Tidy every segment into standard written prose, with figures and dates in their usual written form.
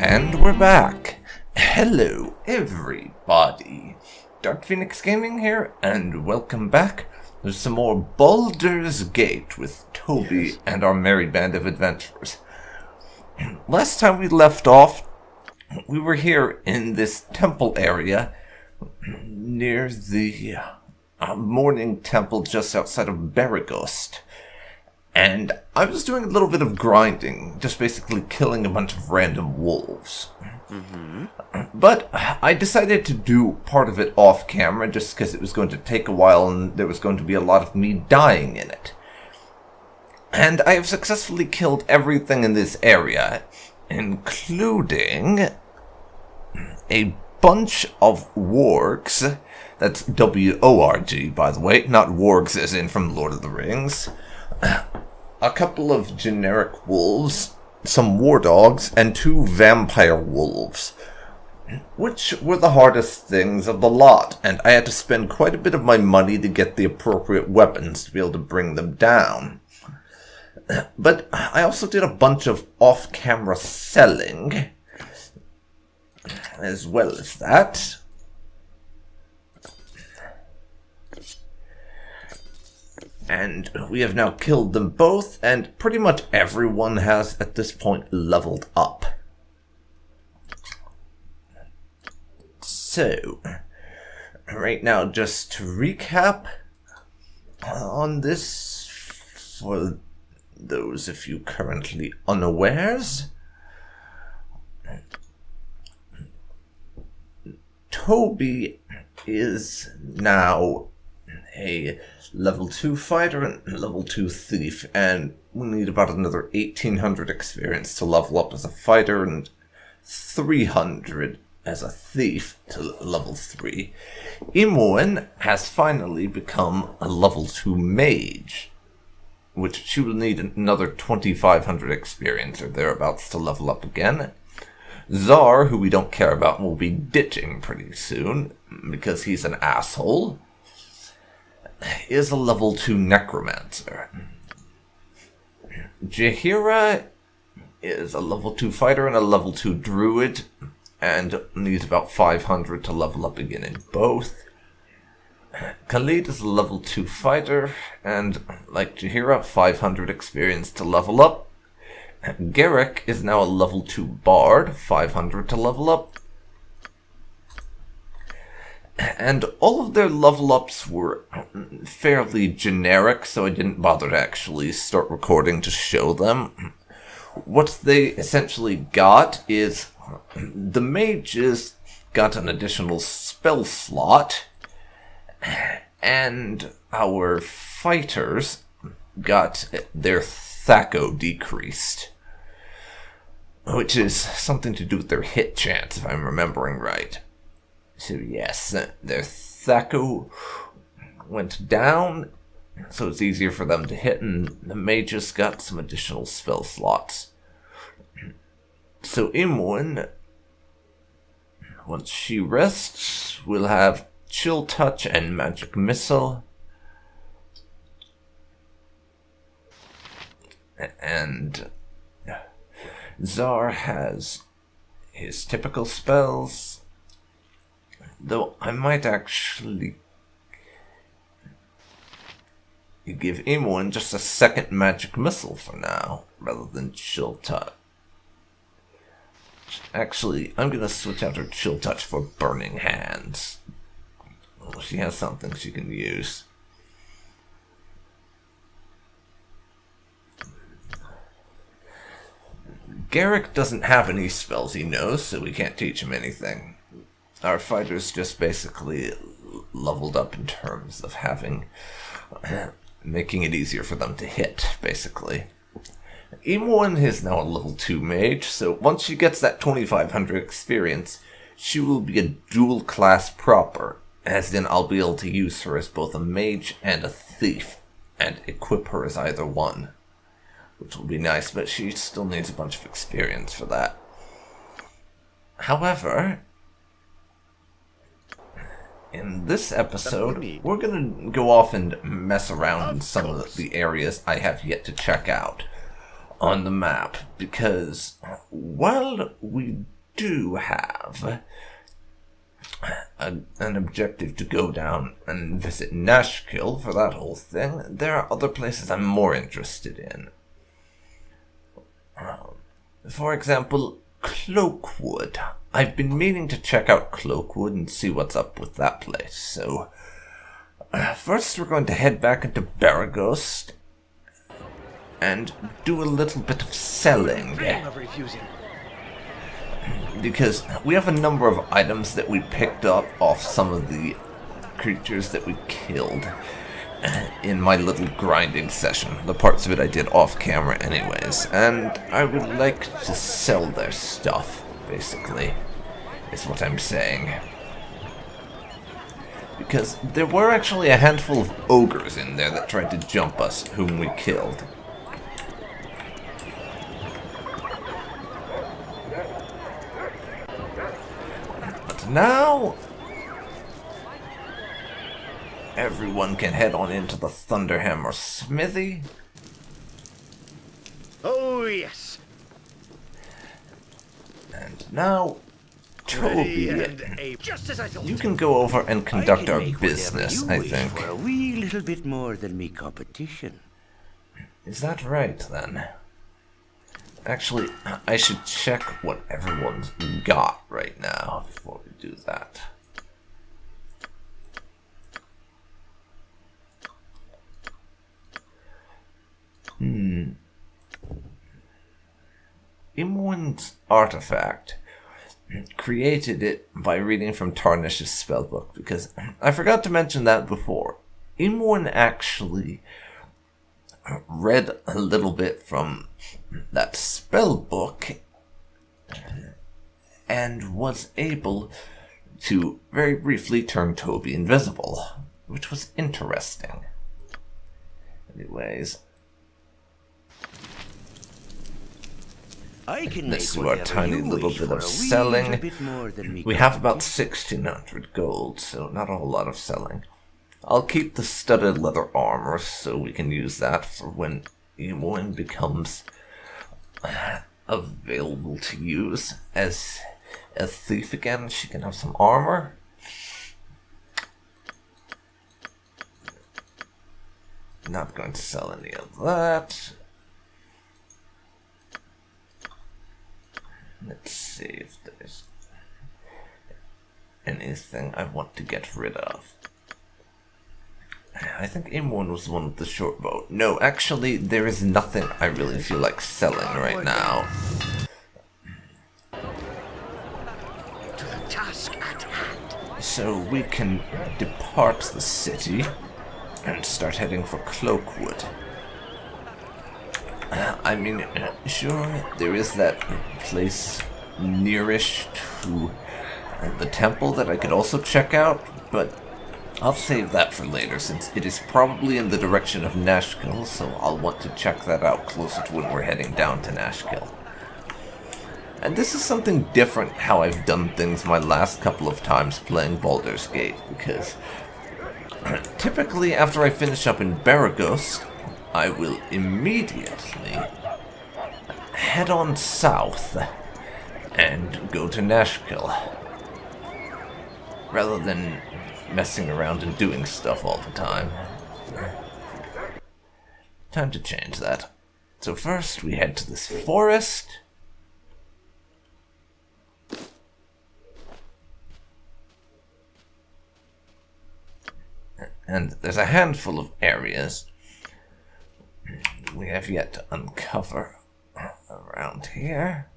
And we're back. Hello, everybody. DarkPhoenix Gaming here, and welcome back. There's some more Baldur's Gate with Toby and our merry band of adventurers. Last time we left off, we were here in this temple area near the morning temple just outside of Beregost. And I was doing a little bit of grinding, just basically killing a bunch of random wolves. But I decided to do part of it off camera just because it was going to take a while and there was going to be a lot of me dying in it. And I have successfully killed everything in this area, including a bunch of wargs. That's W-O-R-G, by the way, not wargs as in from Lord of the Rings. A couple of generic wolves, some war dogs, and 2 vampire wolves, which were the hardest things of the lot, and I had to spend quite a bit of my money to get the appropriate weapons to be able to bring them down. But I also did a bunch of off-camera selling, as well as that. And we have now killed them both, and pretty much everyone has, at this point, leveled up. So, right now, just to recap on this, for those of you currently unawares, Toby is now a level 2 fighter and level 2 thief, and we need about another 1800 experience to level up as a fighter and 300 as a thief to level 3. Imoen has finally become a level 2 mage, which she will need another 2500 experience or thereabouts to level up again. Zar, who we don't care about, will be ditching pretty soon because he's an asshole, is a level 2 necromancer. Jaheira is a level 2 fighter and a level 2 druid, and needs about 500 to level up again in both. Khalid is a level 2 fighter, and like Jaheira, 500 experience to level up. Garrick is now a level 2 bard, 500 to level up. And all of their level ups were fairly generic, so I didn't bother to actually start recording to show them. What they essentially got is the mages got an additional spell slot, and our fighters got their Thaco decreased, which is something to do with their hit chance, if I'm remembering right. So yes, their Thaco went down, so it's easier for them to hit, and the mages got some additional spell slots. So Imoen, once she rests, will have Chill Touch and Magic Missile. And Zar has his typical spells, though I might actually give Imoen just a second Magic Missile for now, rather than Chill Touch. Actually, I'm going to switch out her Chill Touch for Burning Hands. Well, she has something she can use. Garrick doesn't have any spells he knows, so we can't teach him anything. Our fighters just basically leveled up in terms of making it easier for them to hit, basically. Imoen is now a level 2 mage, so once she gets that 2500 experience, she will be a dual class proper, as in I'll be able to use her as both a mage and a thief, and equip her as either one, which will be nice, but she still needs a bunch of experience for that. However, in this episode, we're going to go off and mess around in some of the areas I have yet to check out on the map, because while we do have an objective to go down and visit Nashkel for that whole thing, there are other places I'm more interested in. For example, Cloakwood. I've been meaning to check out Cloakwood and see what's up with that place, so first we're going to head back into Beregost and do a little bit of selling. Because we have a number of items that we picked up off some of the creatures that we killed in my little grinding session. The parts of it I did off camera anyways, and I would like to sell their stuff, basically, is what I'm saying. Because there were actually a handful of ogres in there that tried to jump us, whom we killed. But now everyone can head on into the Thunderhammer Smithy. Oh, yes. And now, Toby, Just as I thought. you can go over and conduct our business, I think. For a wee little bit more than me competition. Is that right, then? Actually, I should check what everyone's got right now before we do that. Imoen's artifact created it by reading from Tarnish's spellbook, because I forgot to mention that before. Imoen actually read a little bit from that spellbook and was able to very briefly turn Toby invisible, which was interesting. Anyways, let's do our tiny little bit of selling. We have about 1600 gold, so not a whole lot of selling. I'll keep the studded leather armor so we can use that for when Imoen becomes available to use as a thief again. She can have some armor. Not going to sell any of that. Let's see if there's anything I want to get rid of. I think Imoen was the one with the short bow. No, actually, there is nothing I really feel like selling right now. To the task at hand. So we can depart the city and start heading for Cloakwood. I mean, sure, there is that place nearish to the temple that I could also check out, but I'll save that for later, since it is probably in the direction of Nashkel, so I'll want to check that out closer to when we're heading down to Nashkel. And this is something different how I've done things my last couple of times playing Baldur's Gate, because typically after I finish up in Beregost, I will immediately head on south and go to Nashkel, rather than messing around and doing stuff all the time. Time to change that. So first we head to this forest. And there's a handful of areas we have yet to uncover around here.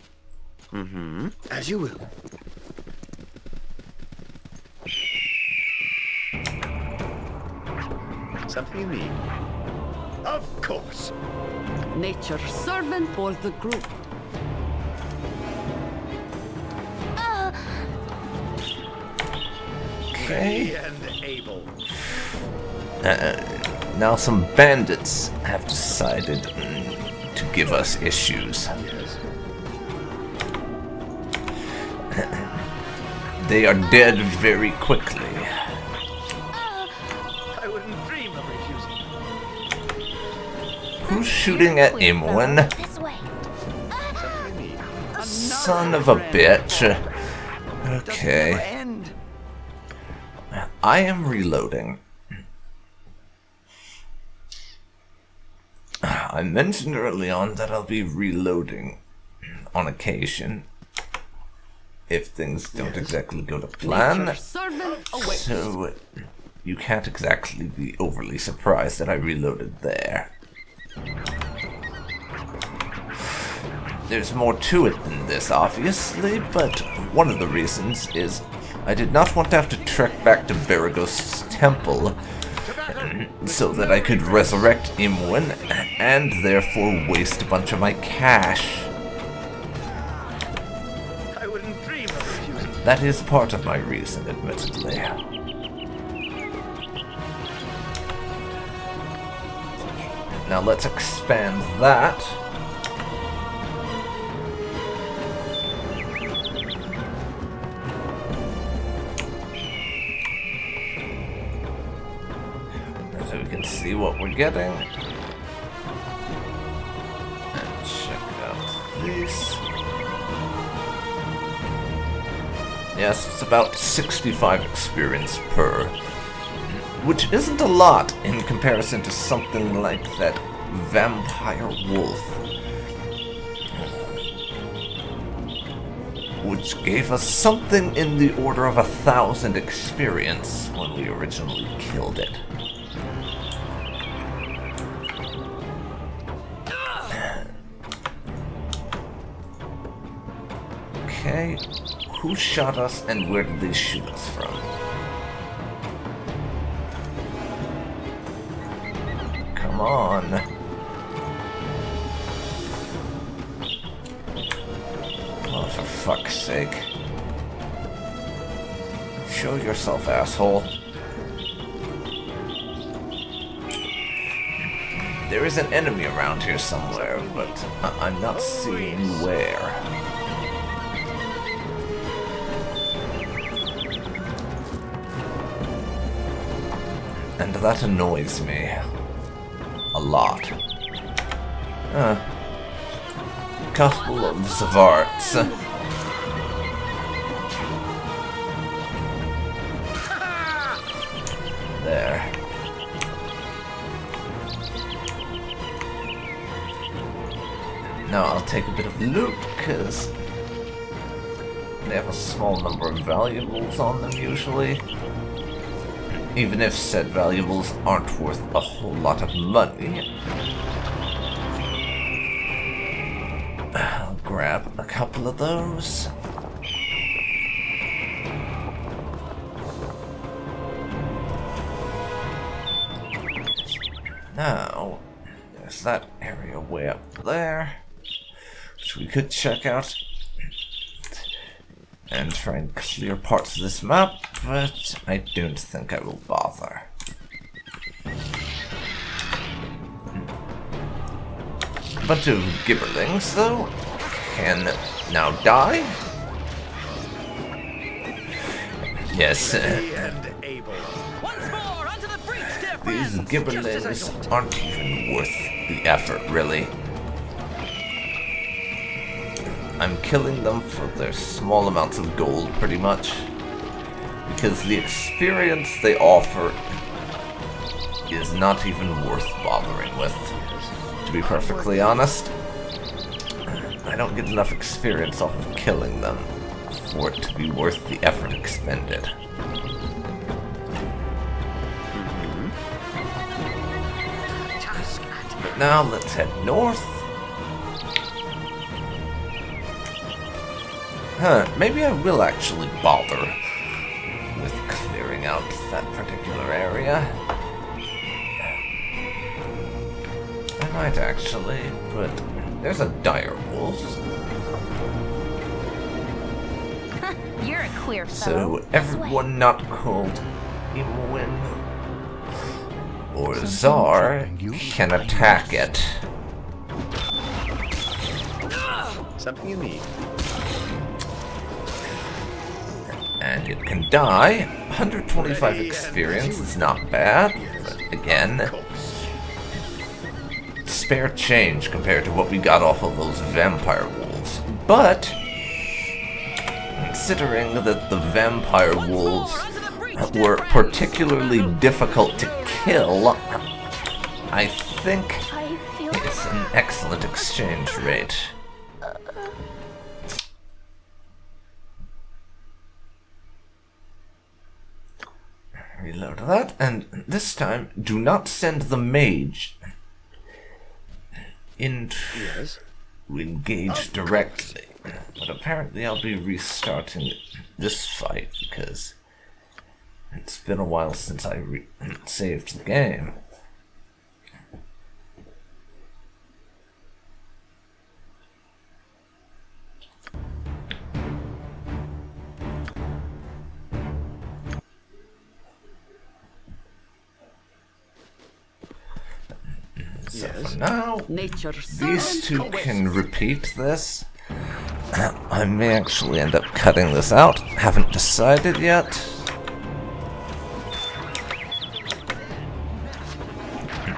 Mm-hmm. As you will. Something you need? Of course. Nature's servant for the group. Okay. And able. Now some bandits have decided to give us issues. Yes. They are dead very quickly. I wouldn't dream of refusing. Who's shooting at Imoen? This way. Something you need? son of a bitch. Okay. End. I am reloading. I mentioned early on that I'll be reloading on occasion if things don't exactly go to plan. Nature's servant awaits. So you can't exactly be overly surprised that I reloaded there. There's more to it than this, obviously, but one of the reasons is I did not want to have to trek back to Beregost's temple so that I could resurrect Imoen and therefore waste a bunch of my cash. I wouldn't dream of refusing. That is part of my reason, admittedly. Now let's expand that. So we can see what we're getting. And check out these. Yes, it's about 65 experience per. Which isn't a lot in comparison to something like that vampire wolf. Which gave us something in the order of 1,000 experience when we originally killed it. Okay, who shot us and where did they shoot us from? Come on. Oh, for fuck's sake. Show yourself, asshole. There is an enemy around here somewhere, but I'm not seeing where. And that annoys me. A lot. Couple of Zavarts. There. Now I'll take a bit of loot, because they have a small number of valuables on them usually. Even if said valuables aren't worth a whole lot of money. I'll grab a couple of those. Now, there's that area way up there, which we could check out and try and clear parts of this map, but I don't think I will bother. A bunch of gibberlings, though, can now die. Yes, these gibberlings aren't even worth the effort, really. I'm killing them for their small amounts of gold, pretty much. Because the experience they offer is not even worth bothering with. To be perfectly honest, I don't get enough experience off of killing them for it to be worth the effort expended. But now let's head north. Maybe I will actually bother with clearing out that particular area. I might actually, but there's a dire wolf. You're a queer fellow. So everyone not called Imoen or Czar can attack it. Something you need. And it can die. 125 experience is not bad, but again, spare change compared to what we got off of those vampire wolves. But considering that the vampire wolves were particularly difficult to kill, I think it's an excellent exchange rate. Reload that, and this time, do not send the mage in to engage directly. But apparently I'll be restarting this fight because it's been a while since I saved the game. So for now, these two can repeat this. I may actually end up cutting this out. Haven't decided yet.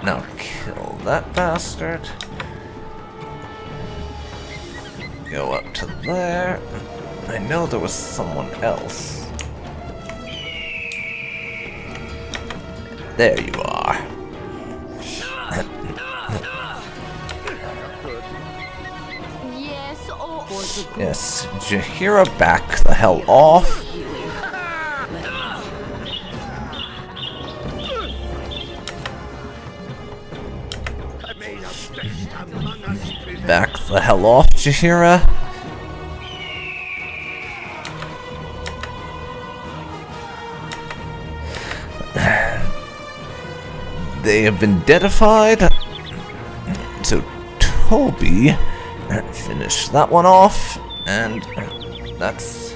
Now kill that bastard. Go up to there. I know there was someone else. There you are. Yes, Jaheira, back the hell off. Back the hell off, Jaheira. They have been deadified. So Toby, finish that one off, and that's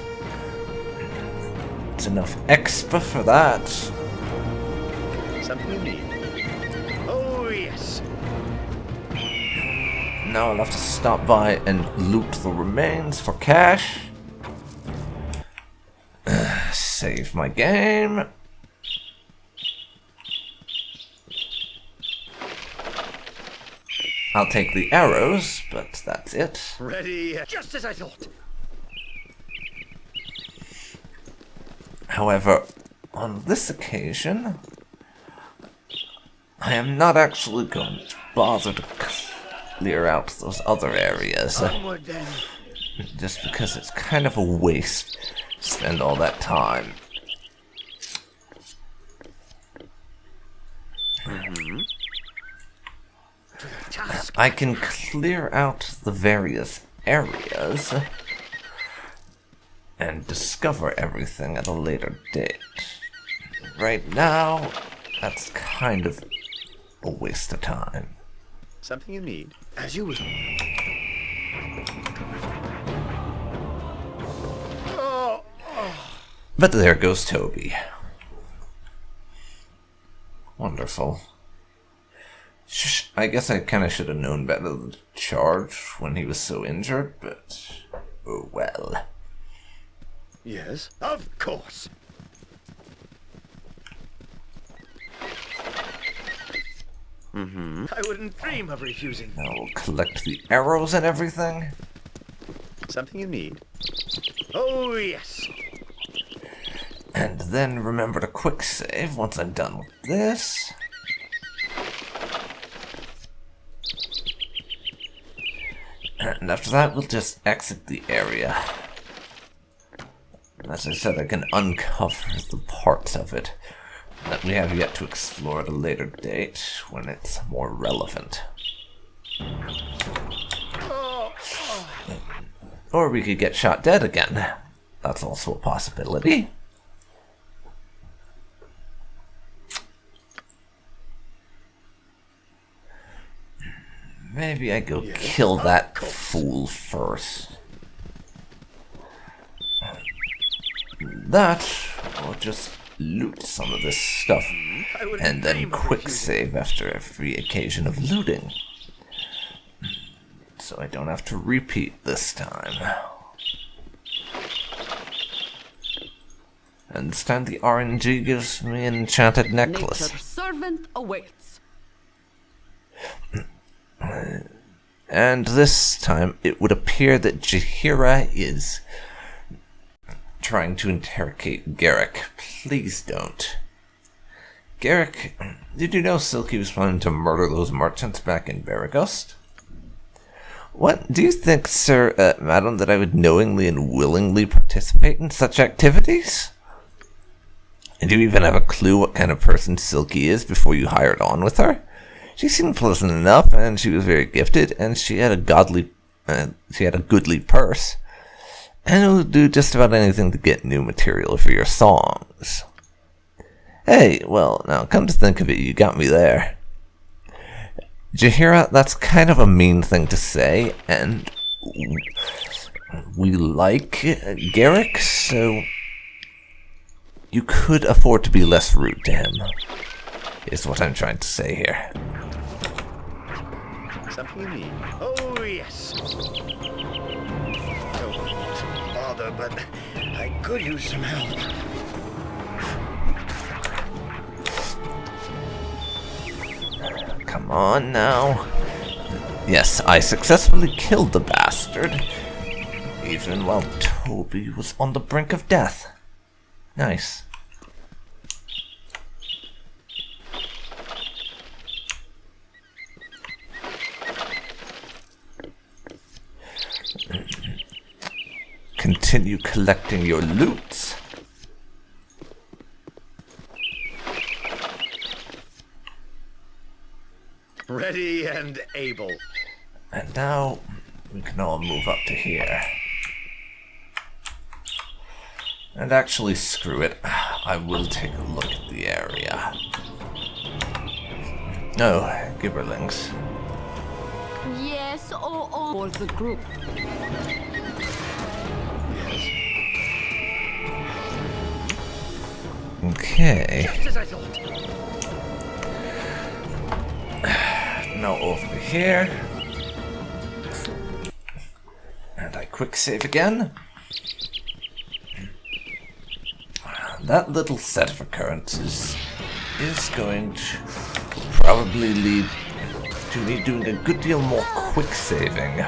enough expa for that. Something you need. Oh yes. Now I'll have to stop by and loot the remains for cash. Save my game. I'll take the arrows, but that's it. Ready, just as I thought. However, on this occasion, I am not actually going to bother to clear out those other areas. Onward then. Just because it's kind of a waste to spend all that time. I can clear out the various areas and discover everything at a later date. Right now, that's kind of a waste of time. Something you need. As you wish. But there goes Toby. Wonderful. I guess I kind of should have known better to charge when he was so injured, but oh well. Yes, of course. I wouldn't dream of refusing. Now we'll collect the arrows and everything. Something you need. Oh yes. And then remember to quick save once I'm done with this. And after that, we'll just exit the area. As I said, I can uncover the parts of it that we have yet to explore at a later date when it's more relevant. Or we could get shot dead again. That's also a possibility. Maybe I go kill that fool first. That, or just loot some of this stuff, and then quick save after every occasion of looting. So I don't have to repeat this time. And this time the RNG gives me an enchanted necklace. Nature's servant awaits. And this time it would appear that Jaheira is trying to interrogate Garrick. Please don't. Garrick, did you know Silky was planning to murder those merchants back in Beregost? What? Do you think, sir, madam, that I would knowingly and willingly participate in such activities? And do you even have a clue what kind of person Silky is before you hired on with her? She seemed pleasant enough, and she was very gifted, and she had a goodly purse, and would do just about anything to get new material for your songs. Hey, well, now come to think of it, you got me there. Jahira, that's kind of a mean thing to say, and we like Garrick, so you could afford to be less rude to him, is what I'm trying to say here. Something you need? Oh, yes. Don't bother, but I could use some help. Come on now. Yes, I successfully killed the bastard, even while Toby was on the brink of death. Nice. Continue collecting your loot. Ready and able. And now we can all move up to here. And actually, screw it. I will take a look at the area. Oh, gibberlings. Yes, oh. For the group. Okay. Just as I thought. Now over here. And I quick save again. That little set of occurrences is going to probably lead to me doing a good deal more quick saving.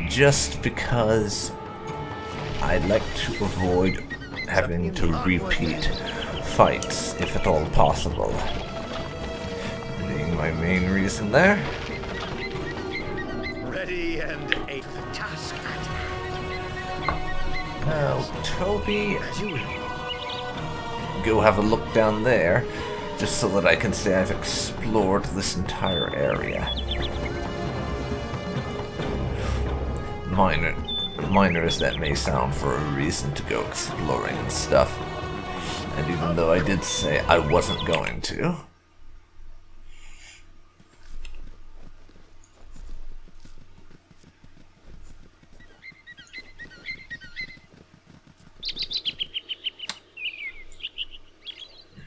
Just because I like to avoid having to repeat fights, if at all possible. Being my main reason there. Ready and able. The task at hand. Now, Toby, As you will. go have a look down there, just so that I can say I've explored this entire area. Minor as that may sound for a reason to go exploring and stuff. And even though I did say I wasn't going to.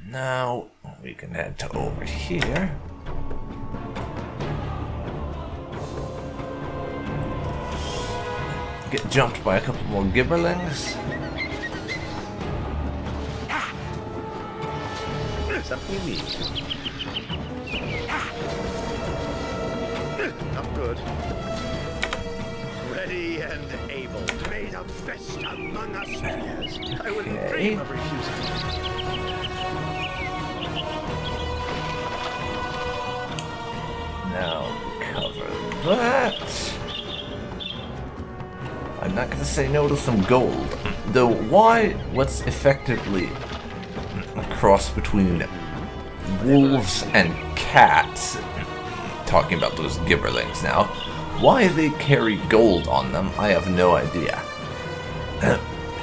Now we can head to over here. Get jumped by a couple more gibberlings. Something you need. Not good. Ready and able. May the best among us yes. I wouldn't dream of refusing. Now cover that. I'm not gonna say no to some gold. Though what's effectively a cross between wolves and cats, talking about those gibberlings now, why they carry gold on them, I have no idea.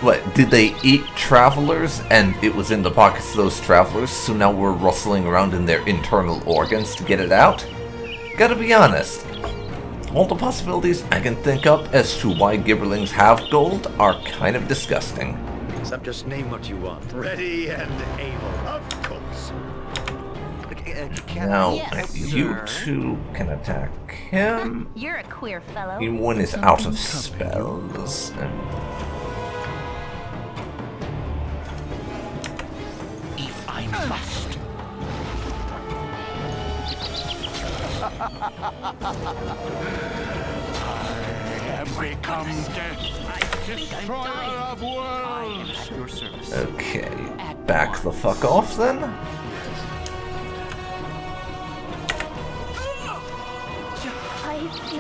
What, did they eat travelers and it was in the pockets of those travelers, so now we're rustling around in their internal organs to get it out? Gotta be honest, all the possibilities I can think up as to why gibberlings have gold are kind of disgusting. Some just name what you want. Ready and able. Of course. Now, Yes, you sir. two can attack him. You're a queer fellow. Imoen is out of spells. If I must. have become death, destroyer of worlds. At your service. Okay, back the fuck off then.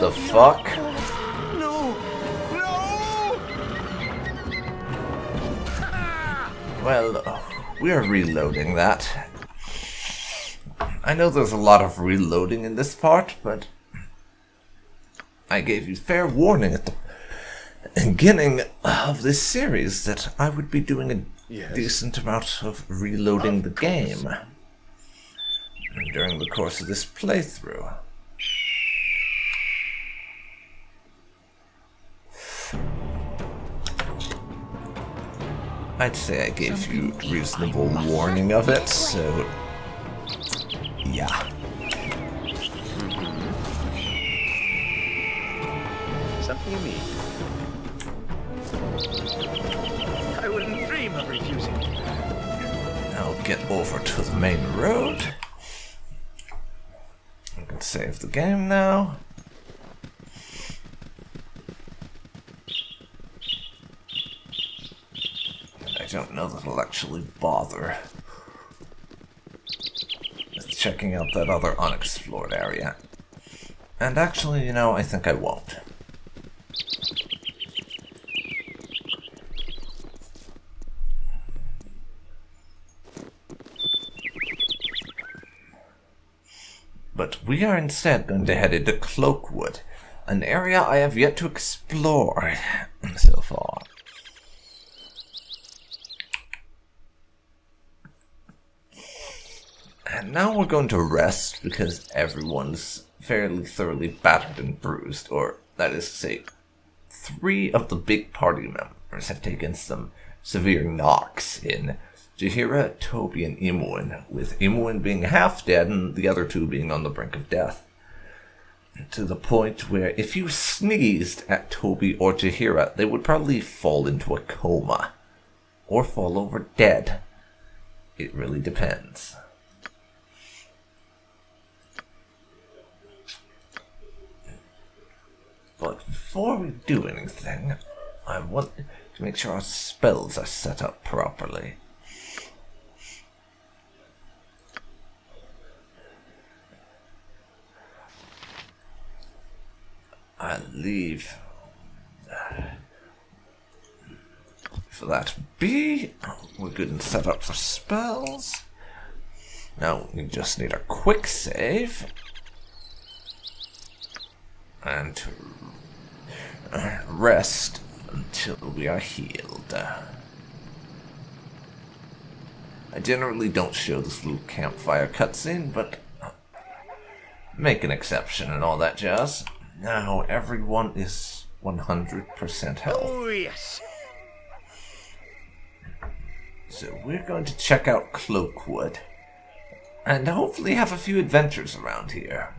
The fuck? No! No! Well, we're reloading that. I know there's a lot of reloading in this part, but I gave you fair warning at the beginning of this series that I would be doing a decent amount of reloading the game during the course of this playthrough. I'd say I gave you reasonable warning of it, so yeah. Something you need. I wouldn't dream of refusing. Now get over to the main road. I can save the game now. I don't know that I'll actually bother with checking out that other unexplored area. And actually, you know, I think I won't. But we are instead going to head into Cloakwood, an area I have yet to explore so far. And now we're going to rest because everyone's fairly thoroughly battered and bruised, or that is to say, 3 of the big party members have taken some severe knocks in Jaheira, Toby, and Imoen, with Imoen being half dead and the other 2 being on the brink of death. To the point where if you sneezed at Toby or Jaheira, they would probably fall into a coma, or fall over dead. It really depends. But before we do anything, I want to make sure our spells are set up properly. I'll leave for that be. We're good and set up for spells. Now we just need a quick save. And to rest until we are healed. I generally don't show this little campfire cutscene, but make an exception and all that jazz. Now everyone is 100% health. Oh, yes. So we're going to check out Cloakwood, and hopefully have a few adventures around here.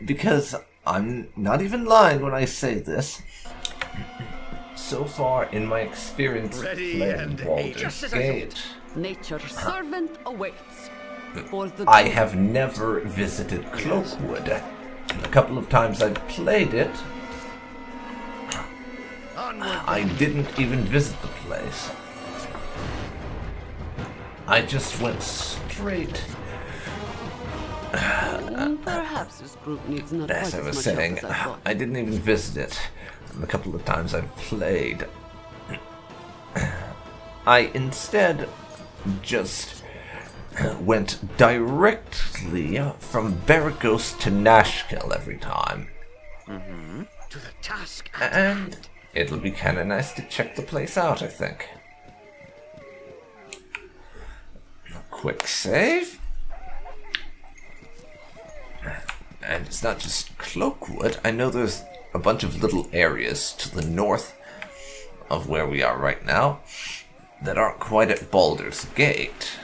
Because I'm not even lying when I say this. So far in my experience playing Baldur's Gate, Nature's servant awaits. For the I have never visited Cloakwood. A couple of times I've played it, I didn't even visit the place. I just went straight. Perhaps this group needs not As quite I was as much saying, help as I thought. I didn't even visit it. And the couple of times I've played, I instead just went directly from Beregost to Nashkel every time. To the task at And hand. it'll be kind of nice to check the place out, I think. Quick save. And it's not just Cloakwood. I know there's a bunch of little areas to the north of where we are right now that aren't quite at Baldur's Gate,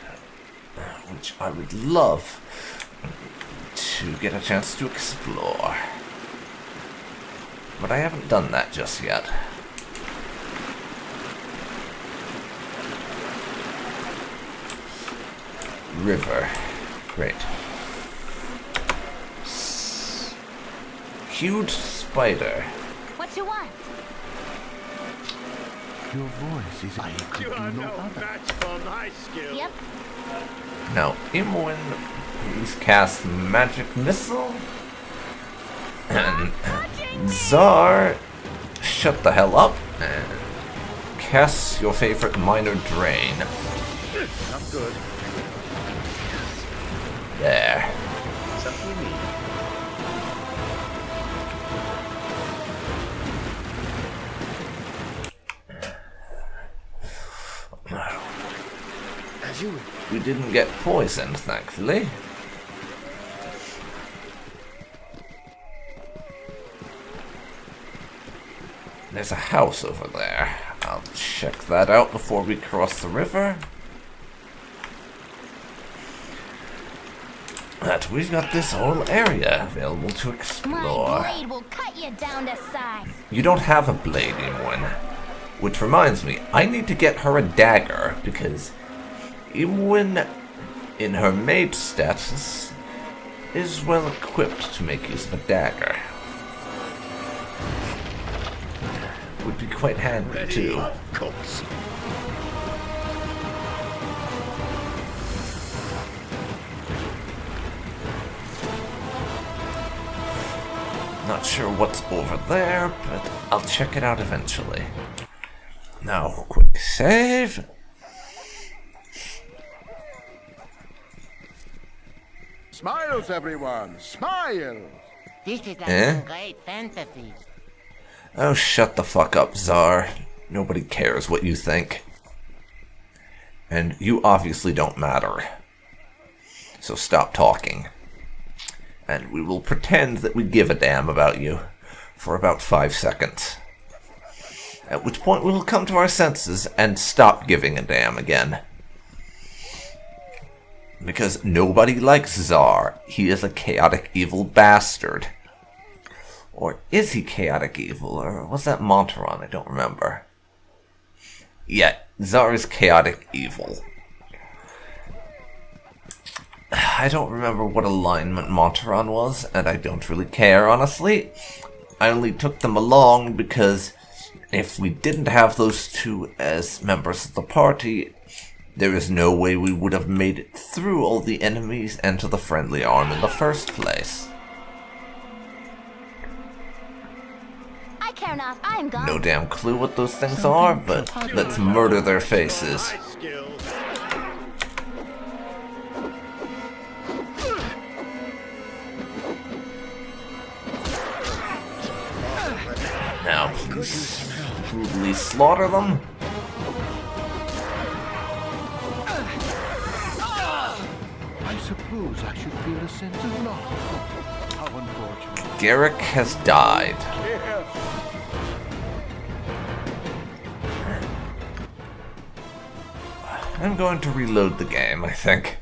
which I would love to get a chance to explore. But I haven't done that just yet. River. Great. huge spider. What you want? Your voice is I could You do are no no other. match for my skill. Yep. Now, Imoen, please cast Magic Missile. And Zar, shut the hell up and cast your favorite Minor Drain. Not good. There. Something we need. As you wish. We didn't get poisoned, thankfully. There's a house over there. I'll check that out before we cross the river. But we've got this whole area available to explore. My blade will cut you down to size. You don't have a blade, Imoen. Which reminds me, I need to get her a dagger, because Imoen, in her mage status, is well equipped to make use of a dagger. Would be quite handy, too. Of course. Not sure what's over there, but I'll check it out eventually. Now, quick save. Smiles, everyone! Smiles! This is like Eh? some great fantasy. Oh, shut the fuck up, Zar. Nobody cares what you think. And you obviously don't matter. So stop talking. And we will pretend that we give a damn about you for about 5 seconds. At which point we will come to our senses and stop giving a damn again. Because nobody likes Zar. He is a chaotic evil bastard. Or is he chaotic evil? Or was that Monteron? I don't remember. Yeah, Zar is chaotic evil. I don't remember what alignment Monteron was, and I don't really care, honestly. I only took them along because if we didn't have those two as members of the party, there is no way we would have made it through all the enemies and to the friendly arm in the first place. I care not. I am gone. No damn clue what those things are, but let's murder their faces. My skill. Now, please brutally slaughter them. I suppose I should feel a sense of loss. How unfortunate. Garrick has died. I'm going to reload the game, I think.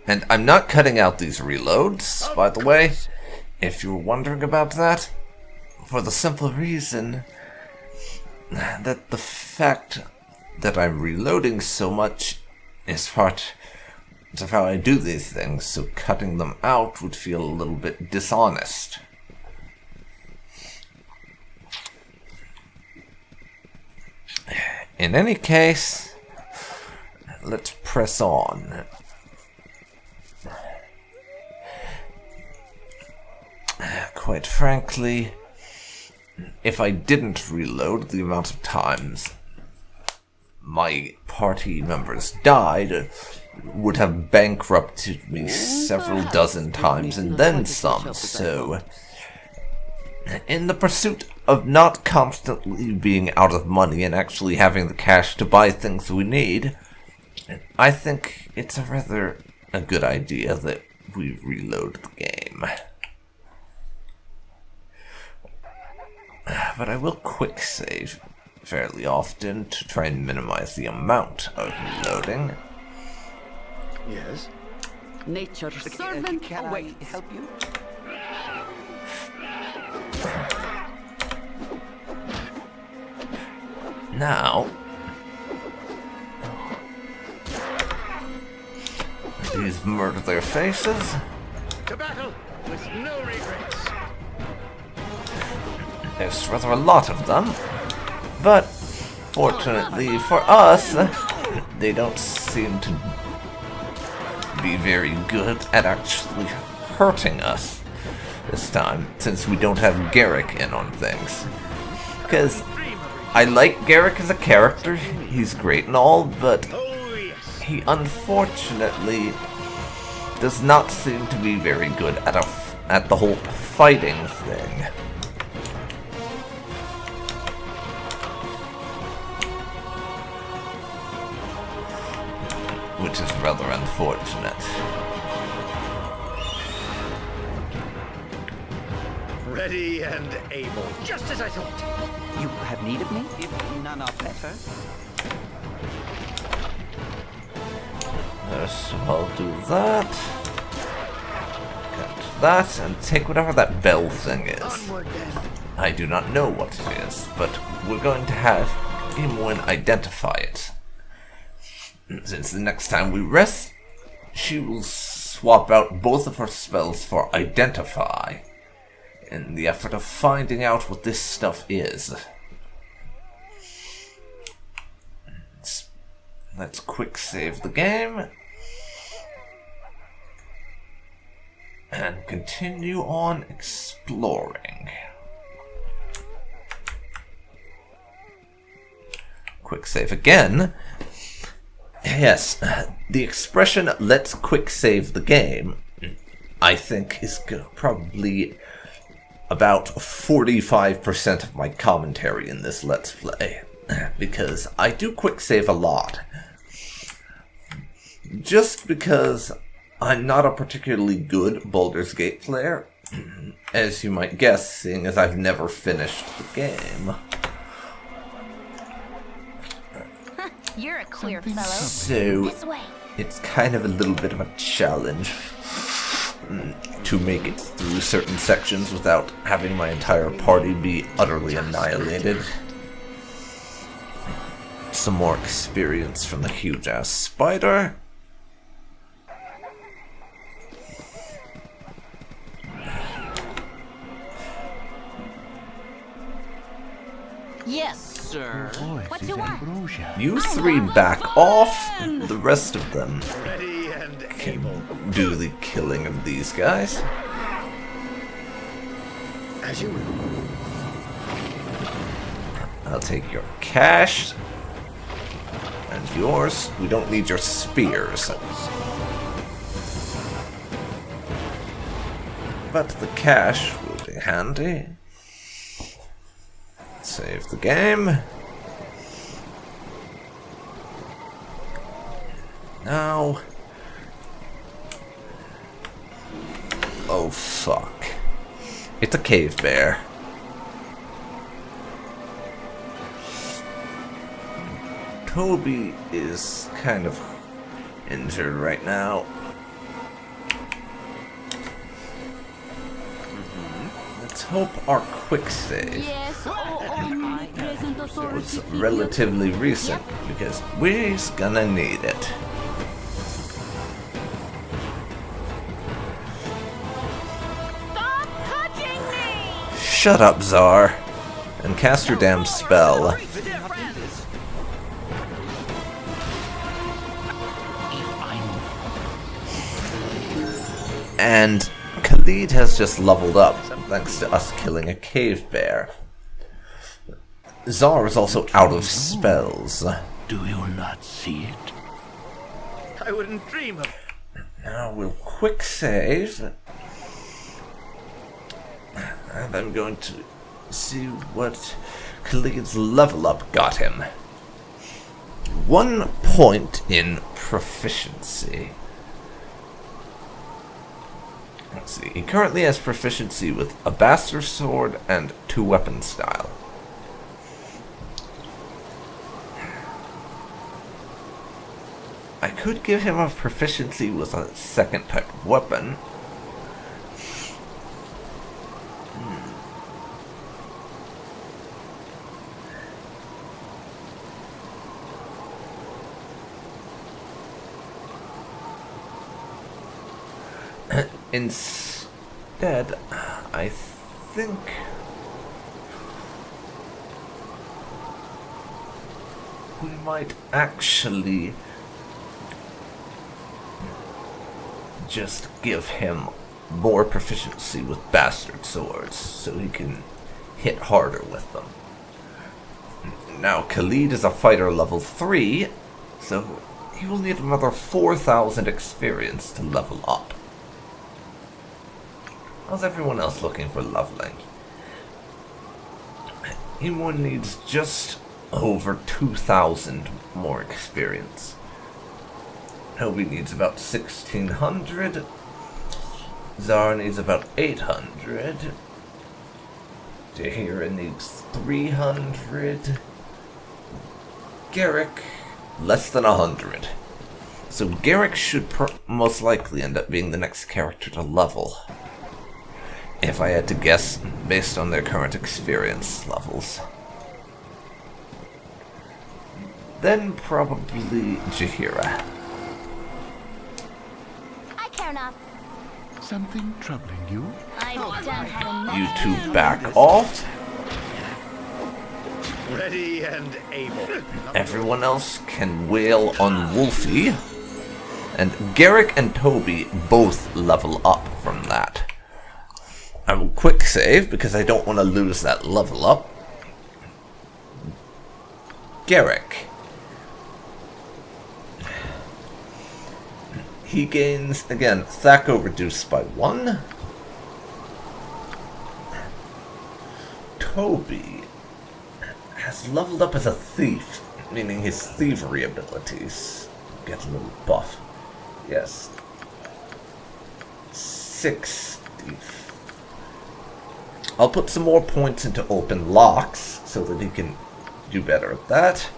And I'm not cutting out these reloads, by the way, if you were wondering about that, for the simple reason that the fact that I'm reloading so much is part of how I do these things, so cutting them out would feel a little bit dishonest. In any case, let's press on. Quite frankly, if I didn't reload, the amount of times my party members died would have bankrupted me several dozen times and then some, so in the pursuit of not constantly being out of money and actually having the cash to buy things we need, I think it's a good idea that we reload the game. But I will quick save fairly often to try and minimize the amount of reloading. Yes. Nature's servant Can I awaits. help you? Now, Please murder their faces. To battle with no regrets. There's rather a lot of them, but fortunately for us, they don't seem to be very good at actually hurting us this time, since we don't have Garrick in on things. Because I like Garrick as a character, he's great and all, but Oh yes. he unfortunately does not seem to be very good at the whole fighting thing. Which is rather unfortunate. Ready and able, just as I thought. You have need of me? If none are better. Yes, I'll do that. Cut that, and take whatever that bell thing is. Onward then. I do not know what it is, but we're going to have Imoen identify it. Since the next time we rest, she will swap out both of her spells for Identify in the effort of finding out what this stuff is. Let's quick save the game and continue on exploring. Quick save again. Yes, the expression "let's quick save the game" I think is probably about 45% of my commentary in this Let's Play, because I do quick save a lot. Just because I'm not a particularly good Baldur's Gate player, as you might guess, seeing as I've never finished the game. You're a queer fellow. So, This way. it's kind of a little bit of a challenge to make it through certain sections without having my entire party be utterly annihilated. Some more experience from the huge-ass spider. Yes, sir. Boy, What this you want? ambrosia. You three back off. The rest of them Ready and can able. do the killing of these guys. As you will. I'll take your cash. And yours. We don't need your spears. But the cash will be handy. Save the game. Now. Oh fuck. It's a cave bear. Toby is kind of injured right now. Let's hope our quick save Yes, present authority. was relatively recent, because we're gonna need it. Stop touching me! Shut up, Czar, and cast your damn spell. And Khalid has just leveled up, thanks to us killing a cave bear. Czar is also out of spells. Do you not see it? I wouldn't dream of. Now we'll quick save. And I'm going to see what Khalid's level up got him. 1 point in proficiency. Let's see. He currently has proficiency with a bastard sword and 2 weapon style. I could give him a proficiency with a second type of weapon. Instead, I think we might actually just give him more proficiency with bastard swords so he can hit harder with them. Now, Khalid is a fighter level 3, so he will need another 4,000 experience to level up. How's everyone else looking for leveling? Imoen needs just over 2,000 more experience. Toby needs about 1,600. Zar needs about 800. Jahira needs 300. Garrick, less than 100. So Garrick should most likely end up being the next character to level, if I had to guess based on their current experience levels. Then probably Jahira. I care not. Something troubling you? I don't have enough. You two back off. Ready and able. Everyone else can wail on Wolfie. And Garrick and Toby both level up from that. I will quick save because I don't want to lose that level up. Garrick. He gains, again, Thaco reduced by 1. Toby has leveled up as a thief, meaning his thievery abilities get a little buff. Yes. 60. I'll put some more points into open locks so that he can do better at that.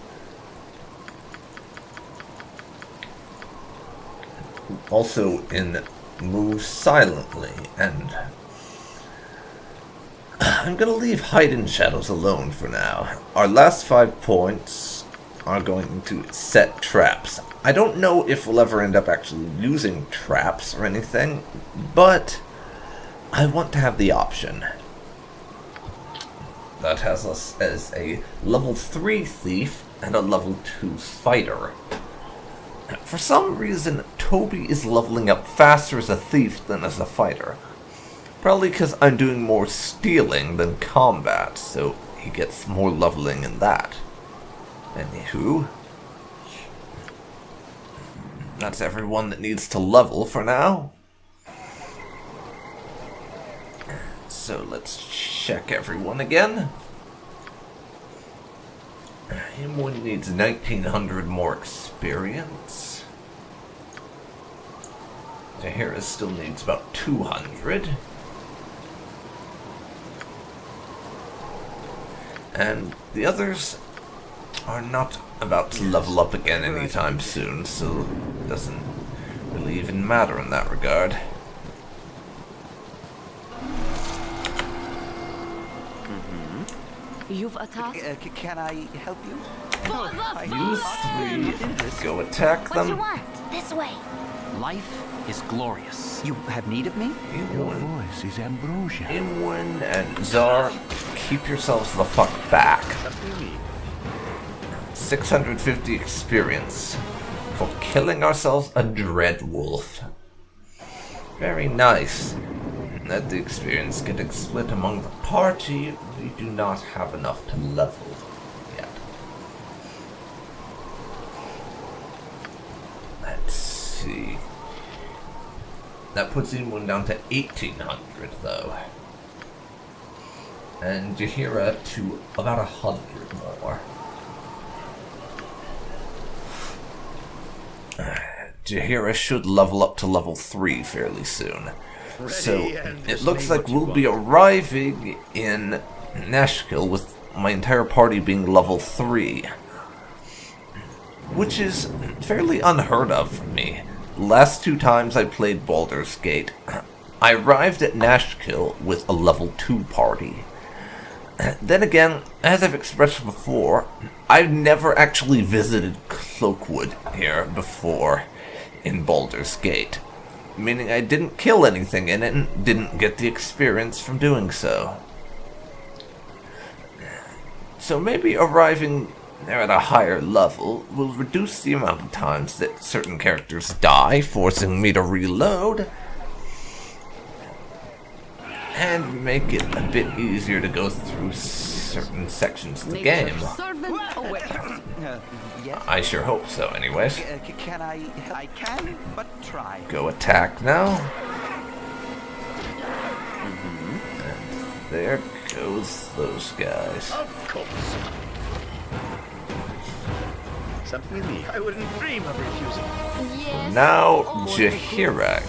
Also in move silently, and I'm gonna leave hide in shadows alone for now. Our last 5 points are going to set traps. I don't know if we'll ever end up actually using traps or anything, but I want to have the option. That has us as a level 3 thief and a level 2 fighter. For some reason, Toby is leveling up faster as a thief than as a fighter. Probably because I'm doing more stealing than combat, so he gets more leveling in that. Anywho, that's everyone that needs to level for now. So let's check everyone again. Imoen needs 1,900 more experience. Jahira still needs about 200. And the others are not about to level up again anytime soon, so it doesn't really even matter in that regard. You've attacked? Can I help you? You three go attack What you them. want? This way. Life is glorious. You have need of me? Your Imoen, voice is ambrosia. Imoen and Zar, keep yourselves the fuck back. 650 experience for killing ourselves a dread wolf. Very nice. Let the experience getting split among the party. We do not have enough to level yet. Let's see. That puts Imoen down to 1,800 though. And Jahira to about 100 more. Jahira should level up to level 3 fairly soon. So it looks like we'll be arriving in Nashkel with my entire party being level 3. Which is fairly unheard of for me. Last 2 times I played Baldur's Gate, I arrived at Nashkel with a level 2 party. Then again, as I've expressed before, I've never actually visited Cloakwood here before in Baldur's Gate. meaning I didn't kill anything in it and didn't get the experience from doing so. So maybe arriving there at a higher level will reduce the amount of times that certain characters die, forcing me to reload, and make it a bit easier to go through certain sections of the game. Servant away. Yes? I sure hope so, anyways. Can I? I can, but try. Go attack now. And there goes those guys. Of course. Something in me I wouldn't dream of refusing. Yes. Now, or Jaheira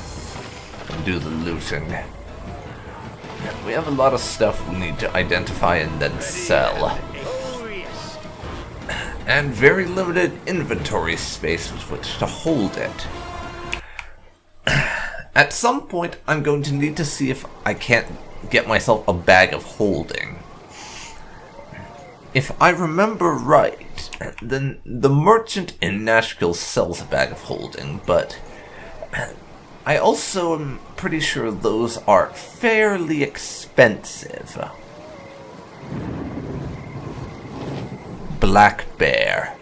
can do the looting. We have a lot of stuff we need to identify and then sell. Oh, yes. And very limited inventory space with which to hold it. At some point, I'm going to need to see if I can't get myself a bag of holding. If I remember right, then the merchant in Nashkel sells a bag of holding, but I also am pretty sure those are fairly expensive. Black bear.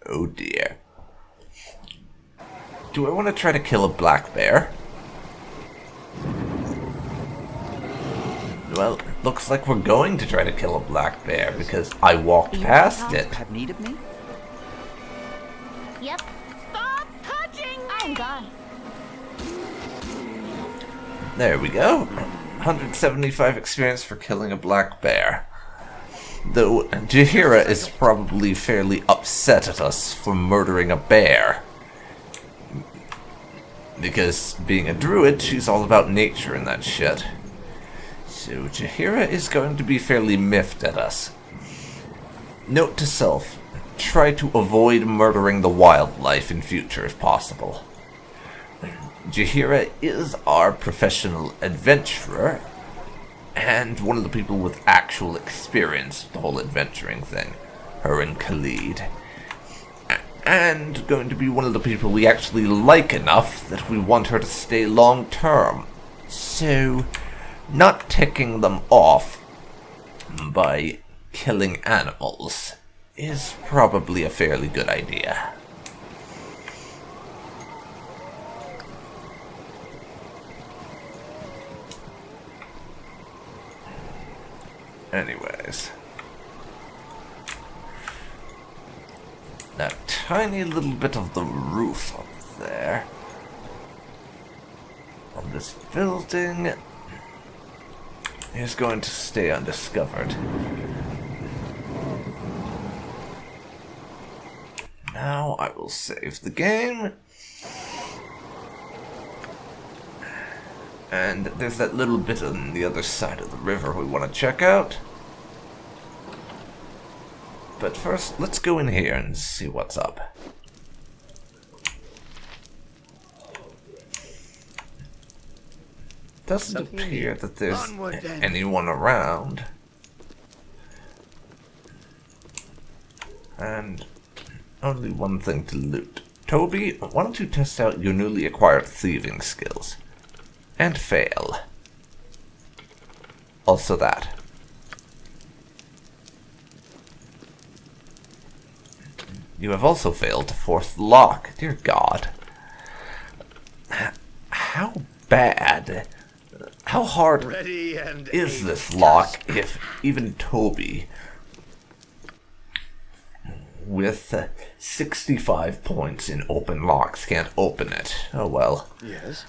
Oh dear. Do I want to try to kill a black bear? Well, looks like we're going to try to kill a black bear because I walked past it. Have need of me? Yep, Stop touching me. I'm gone. There we go. 175 experience for killing a black bear. Though Jaheira is probably fairly upset at us for murdering a bear. Because being a druid, she's all about nature and that shit. So Jaheira is going to be fairly miffed at us. Note to self, try to avoid murdering the wildlife in future if possible. Jaheira is our professional adventurer, and one of the people with actual experience with the whole adventuring thing. Her and Khalid. And going to be one of the people we actually like enough that we want her to stay long term. So, not ticking them off by killing animals is probably a fairly good idea. Anyways. That tiny little bit of the roof up there on this building is going to stay undiscovered. Now I will save the game. And there's that little bit on the other side of the river we want to check out. But first, let's go in here and see what's up. Doesn't appear that there's anyone around. And only one thing to loot. Toby, why don't you test out your newly acquired thieving skills? And fail. Also that. You have also failed to force the lock. Dear God. How bad, how hard Ready and is able. this lock if even Toby, with 65 points in open locks, can't open it? Oh well. Yes.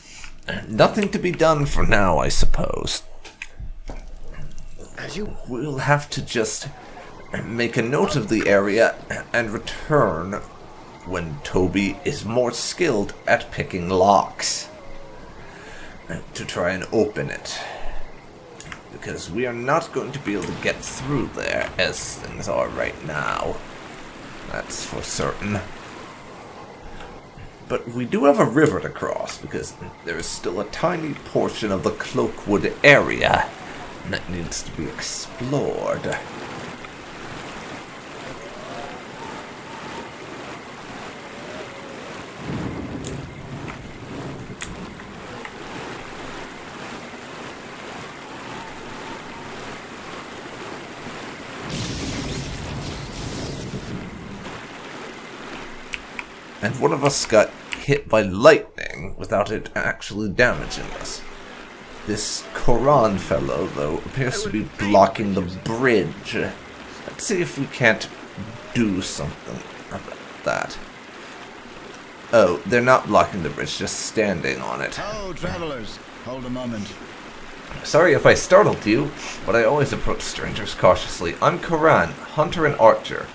Nothing to be done for now, I suppose. As you We'll have to just make a note of the area and return when Toby is more skilled at picking locks to try and open it. Because we are not going to be able to get through there as things are right now. That's for certain. But we do have a river to cross because there is still a tiny portion of the Cloakwood area that needs to be explored. and one of us got hit by lightning without it actually damaging us. This Coran fellow, though, appears to be blocking the bridge. Let's see if we can't do something about that. Oh, they're not blocking the bridge, just standing on it. Oh, travelers, hold a moment. Sorry if I startled you, but I always approach strangers cautiously. I'm Coran, hunter and archer.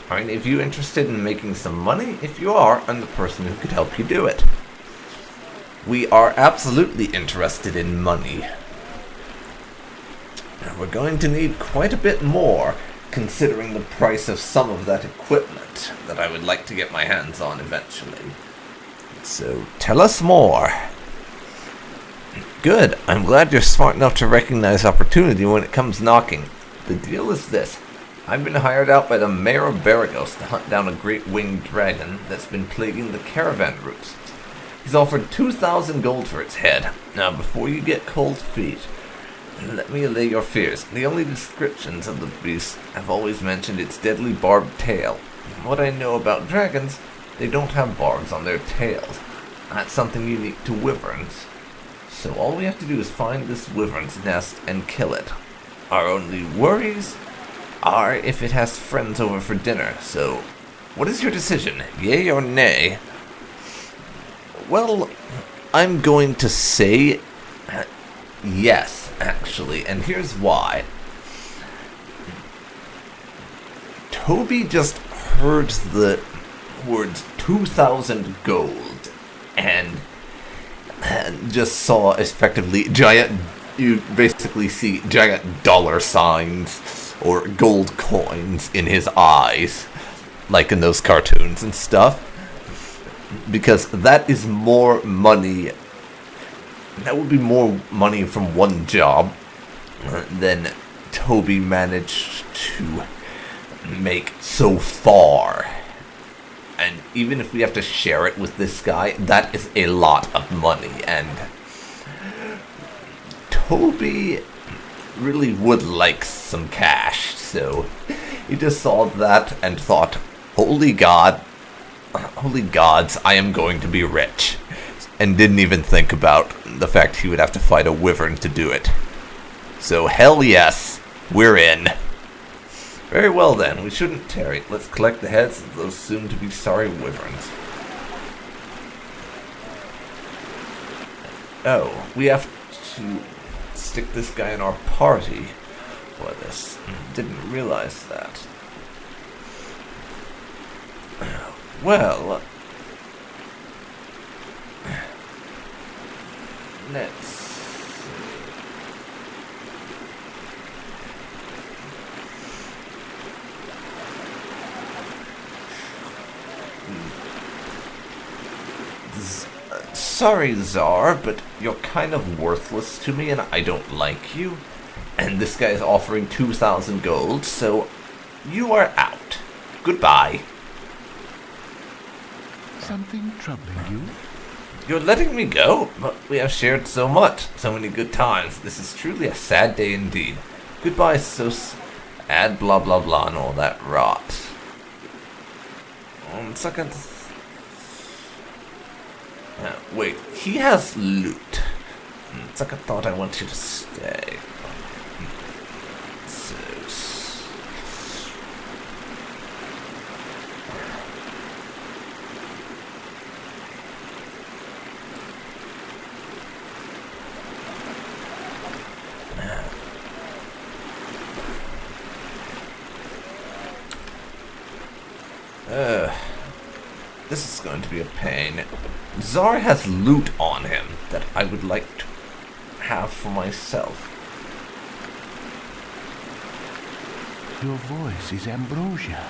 Are any of you interested in making some money? If you are, I'm the person who could help you do it. We are absolutely interested in money. We're going to need quite a bit more, considering the price of some of that equipment that I would like to get my hands on eventually. So, tell us more. Good. I'm glad you're smart enough to recognize opportunity when it comes knocking. The deal is this. I've been hired out by the mayor of Beregost to hunt down a great winged dragon that's been plaguing the caravan routes. He's offered 2,000 gold for its head. Now, before you get cold feet, let me allay your fears. The only descriptions of the beast have always mentioned its deadly barbed tail. What I know about dragons, they don't have barbs on their tails. That's something unique to wyverns. So all we have to do is find this wyvern's nest and kill it. Our only worries are if it has friends over for dinner. So, what is your decision? Yay or nay? Well, I'm going to say yes, actually, and here's why. Toby just heard the words 2,000 gold and just saw effectively giant, you basically see giant dollar signs or gold coins in his eyes, like in those cartoons and stuff. Because that is more money. That would be more money from one job than Toby managed to make so far. And even if we have to share it with this guy, that is a lot of money. And Toby really would like some cash. So he just saw that and thought, holy gods, I am going to be rich. And didn't even think about the fact he would have to fight a wyvern to do it. So hell yes, we're in. Very well then, we shouldn't tarry. Let's collect the heads of those soon-to-be sorry wyverns. Oh, we have to stick this guy in our party. Boy, this didn't realize that. Well, let's... Sorry, Czar, but you're kind of worthless to me and I don't like you. And this guy is offering 2,000 gold, so you are out. Goodbye. Something troubling you? You're letting me go? But we have shared so much, so many good times. This is truly a sad day indeed. Goodbye, add blah blah blah and all that rot. 1 second. Wait, he has loot. Second thought, I want you to stay. This is going to be a pain. Czar has loot on him that I would like to have for myself. Your voice is ambrosia.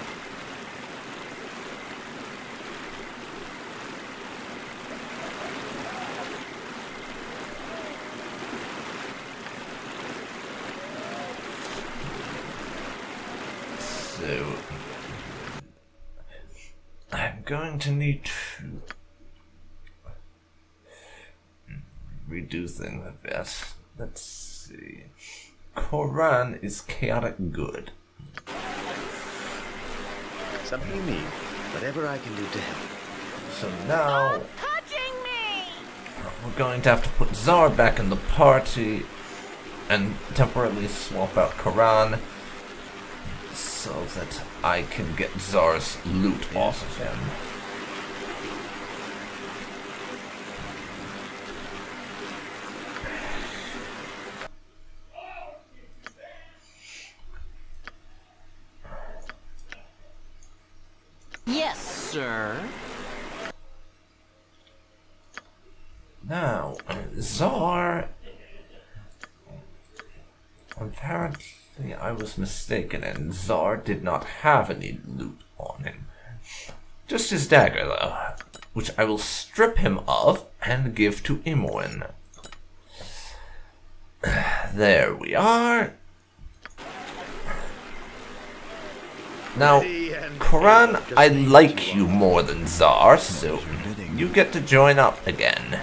So, I'm going to need to redo things a bit. Let's see. Coran is chaotic good. Something you need. Whatever I can do to help. So now Touching me! we're going to have to put Zar back in the party and temporarily swap out Coran so that I can get Zar's loot off of him. Yes, sir. Now, Zar... Apparently I was mistaken and Zar did not have any loot on him. Just his dagger though, which I will strip him of and give to Imoen. There we are. Now, Coran, I like you more than Zar, so you get to join up again.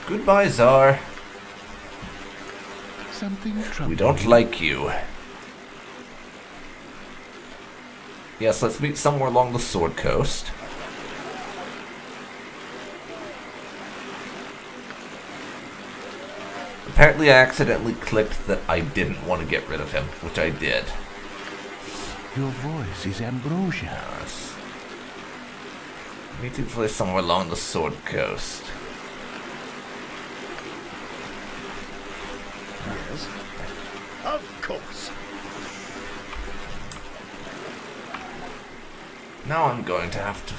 Goodbye, Zar. Something troubling. We don't like you. Yes, let's meet somewhere along the Sword Coast. Apparently I accidentally clicked that I didn't want to get rid of him, which I did. Your voice is ambrosia. Yes. Meet to play somewhere along the Sword Coast. Yes. Of course. Now I'm going to have to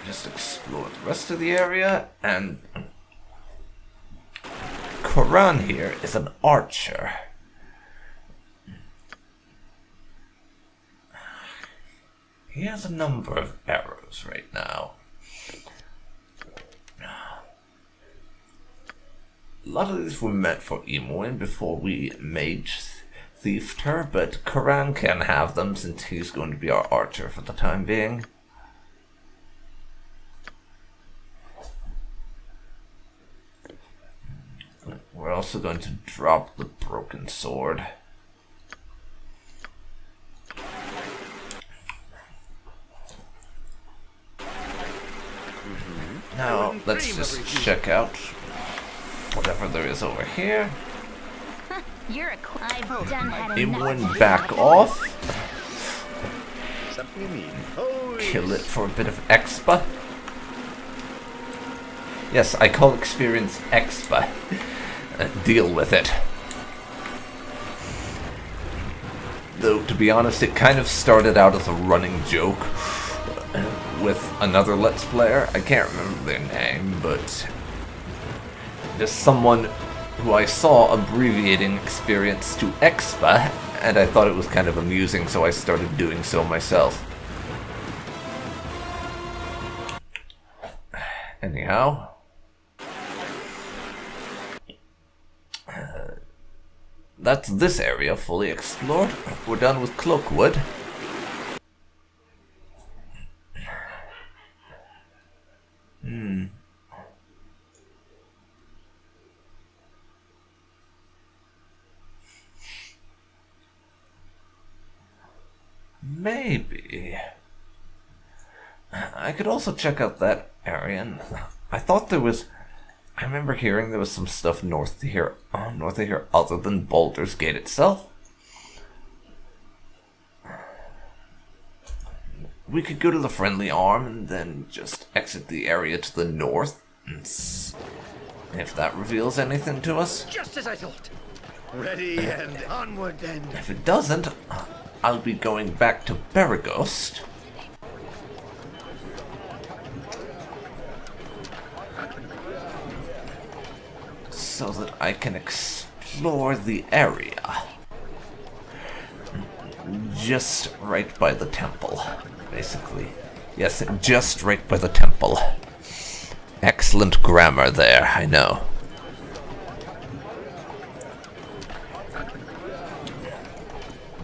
just explore the rest of the area, and Coran here is an archer. He has a number of arrows right now. A lot of these were meant for Imoen before we mage thiefed her, but Coran can have them since he's going to be our archer for the time being. We're also going to drop the broken sword. Now, let's just check out whatever there is over here. You're a I've done had enough. Imoen, back off. Something you mean. Oh, Kill it for a bit of expa. Yes, I call experience expa. Deal with it. Though, to be honest, it kind of started out as a running joke with another Let's Player. I can't remember their name, but just someone who I saw abbreviating experience to expa, and I thought it was kind of amusing, so I started doing so myself. Anyhow, that's this area fully explored. We're done with Cloakwood. Maybe I could also check out that area. And I thought there was. I remember hearing there was some stuff north of here other than Baldur's Gate itself. We could go to the Friendly Arm and then just exit the area to the north and see if that reveals anything to us. just as I thought. Ready and onward then. If it doesn't, I'll be going back to Beregost. So that I can explore the area. Just right by the temple, basically. Yes, just right by the temple. Excellent grammar there, I know.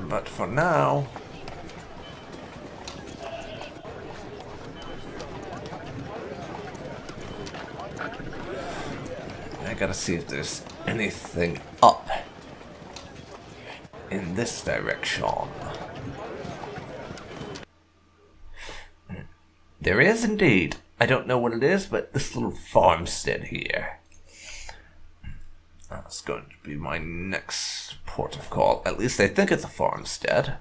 But for now, I gotta see if there's anything up. in this direction. There is indeed. I don't know what it is, but this little farmstead here. That's going to be my next port of call. At least I think it's a farmstead.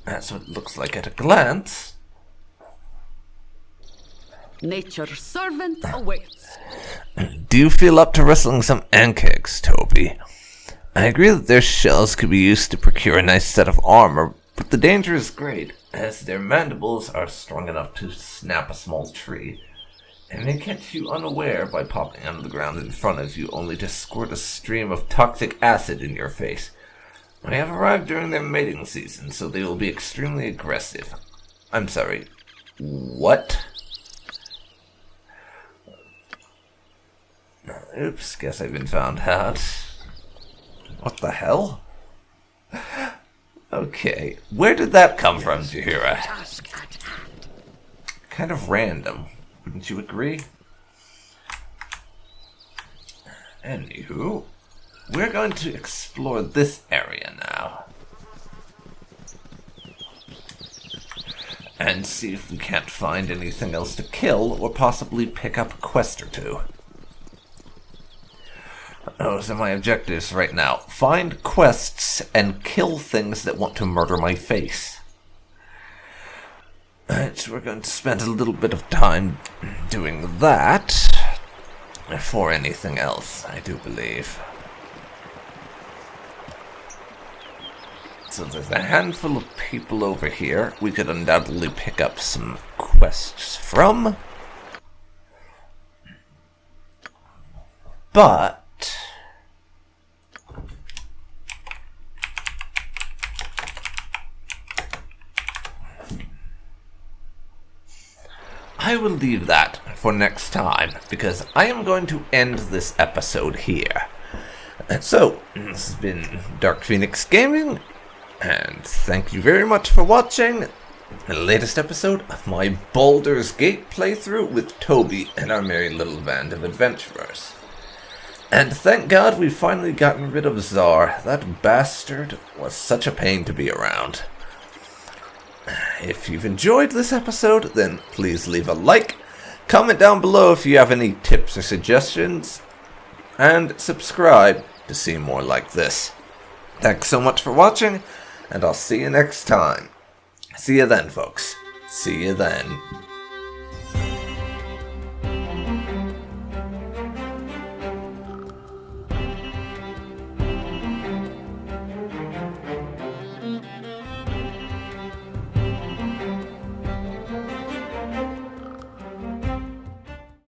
That's what it looks like at a glance. Nature's servant awaits. Do you feel up to wrestling some ankegs, Toby? I agree that their shells could be used to procure a nice set of armor, but the danger is great, as their mandibles are strong enough to snap a small tree, and they catch you unaware by popping out of the ground in front of you, only to squirt a stream of toxic acid in your face. I have arrived during their mating season, so they will be extremely aggressive. I'm sorry, what? Oops, guess I've been found out. What the hell? Okay, where did that come from, Jahira? Kind of random, wouldn't you agree? Anywho, we're going to explore this area now. And see if we can't find anything else to kill, or possibly pick up a quest or two. Those are my objectives right now. Find quests and kill things that want to murder my face. Alright, we're going to spend a little bit of time doing that before anything else, I do believe. So there's a handful of people over here we could undoubtedly pick up some quests from. But I will leave that for next time, because I am going to end this episode here. And so, this has been DarkPhoenix Gaming, and thank you very much for watching the latest episode of my Baldur's Gate playthrough with Toby and our merry little band of adventurers. And thank God we've finally gotten rid of Czar. That bastard was such a pain to be around. If you've enjoyed this episode, then please leave a like, comment down below if you have any tips or suggestions, and subscribe to see more like this. Thanks so much for watching, and I'll see you next time. See you then, folks. See you then.